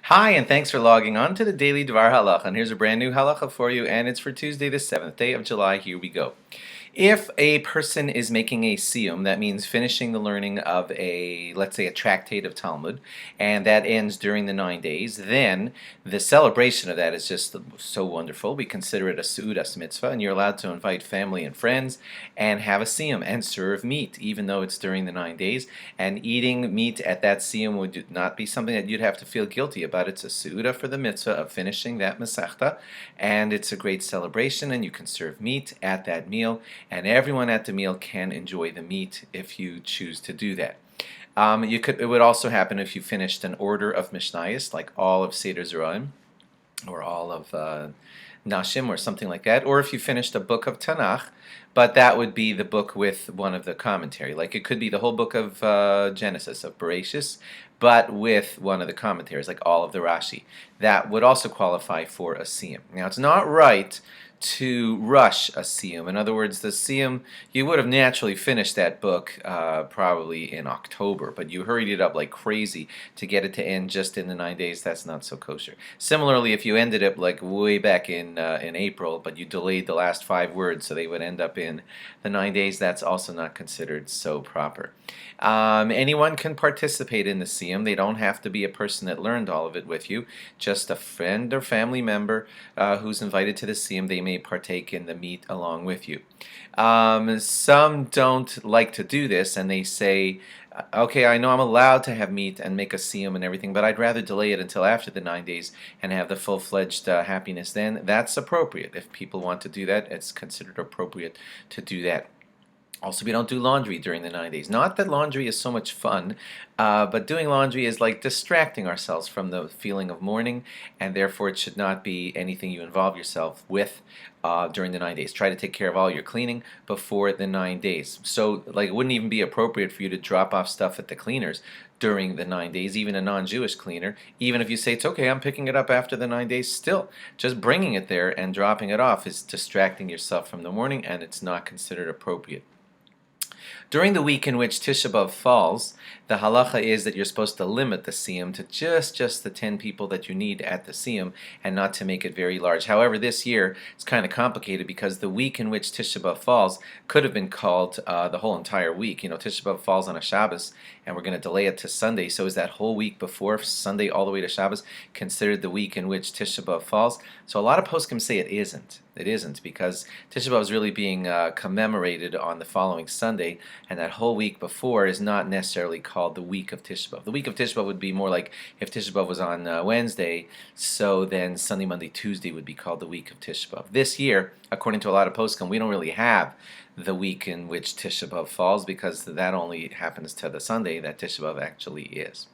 Hi, and thanks for logging on to the Daily DVAR Halacha. And here's a brand new halacha for you, and it's for Tuesday, the 7th day of July. Here we go. If a person is making a Siyum, that means finishing the learning of let's say, a tractate of Talmud, and that ends during the 9 days, then the celebration of that is just so wonderful. We consider it a Seudas mitzvah, and you're allowed to invite family and friends and have a Siyum and serve meat, even though it's during the 9 days. And eating meat at that Siyum would not be something that you'd have to feel guilty about. It's a Seuda for the mitzvah of finishing that Masechta, and it's a great celebration, and you can serve meat at that meal, and everyone at the meal can enjoy the meat if you choose to do that. It would also happen if you finished an order of Mishnayos, like all of Seder Zeraim, or all of Nashim, or something like that, or if you finished a book of Tanakh, but that would be the book with one of the commentary. Like it could be the whole book of Genesis, of Bereshis, but with one of the commentaries, like all of the Rashi. That would also qualify for a Siyum. Now, it's not right to rush a Siyum. In other words, the Siyum, you would have naturally finished that book probably in October, but you hurried it up like crazy to get it to end just in the 9 days. That's not so kosher. Similarly, if you ended it like way back in April, but you delayed the last 5 words so they would end up in the 9 days, that's also not considered so proper. Anyone can participate in the Siyum. They don't have to be a person that learned all of it with you. Just a friend or family member who's invited to the Siyum, they may partake in the meat along with you. Some don't like to do this, and they say, okay, I know I'm allowed to have meat and make a Siyum and everything, but I'd rather delay it until after the 9 days and have the full-fledged happiness then. That's appropriate. If people want to do that, it's considered appropriate to do that. Also, we don't do laundry during the 9 days. Not that laundry is so much fun, but doing laundry is like distracting ourselves from the feeling of mourning, and therefore it should not be anything you involve yourself with during the 9 days. Try to take care of all your cleaning before the 9 days. So, like, it wouldn't even be appropriate for you to drop off stuff at the cleaners during the 9 days, even a non-Jewish cleaner. Even if you say it's okay, I'm picking it up after the 9 days, still, just bringing it there and dropping it off is distracting yourself from the mourning, and it's not considered appropriate. During the week in which Tisha B'Av falls, the halacha is that you're supposed to limit the Siyum to just the 10 people that you need at the Siyum and not to make it very large. However, this year it's kind of complicated because the week in which Tisha B'Av falls could have been called the whole entire week. You know, Tisha B'Av falls on a Shabbos and we're going to delay it to Sunday. So is that whole week before Sunday all the way to Shabbos considered the week in which Tisha B'Av falls? So a lot of poskim say it isn't. It isn't, because Tisha B'Av is really being commemorated on the following Sunday, and that whole week before is not necessarily called the week of Tisha B'Av. The week of Tisha B'Av would be more like if Tisha B'Av was on Wednesday, so then Sunday, Monday, Tuesday would be called the week of Tisha B'Av. This year, according to a lot of poskim, we don't really have the week in which Tisha B'Av falls, because that only happens to the Sunday that Tisha B'Av actually is.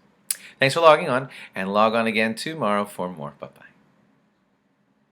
Thanks for logging on, and log on again tomorrow for more. Bye-bye.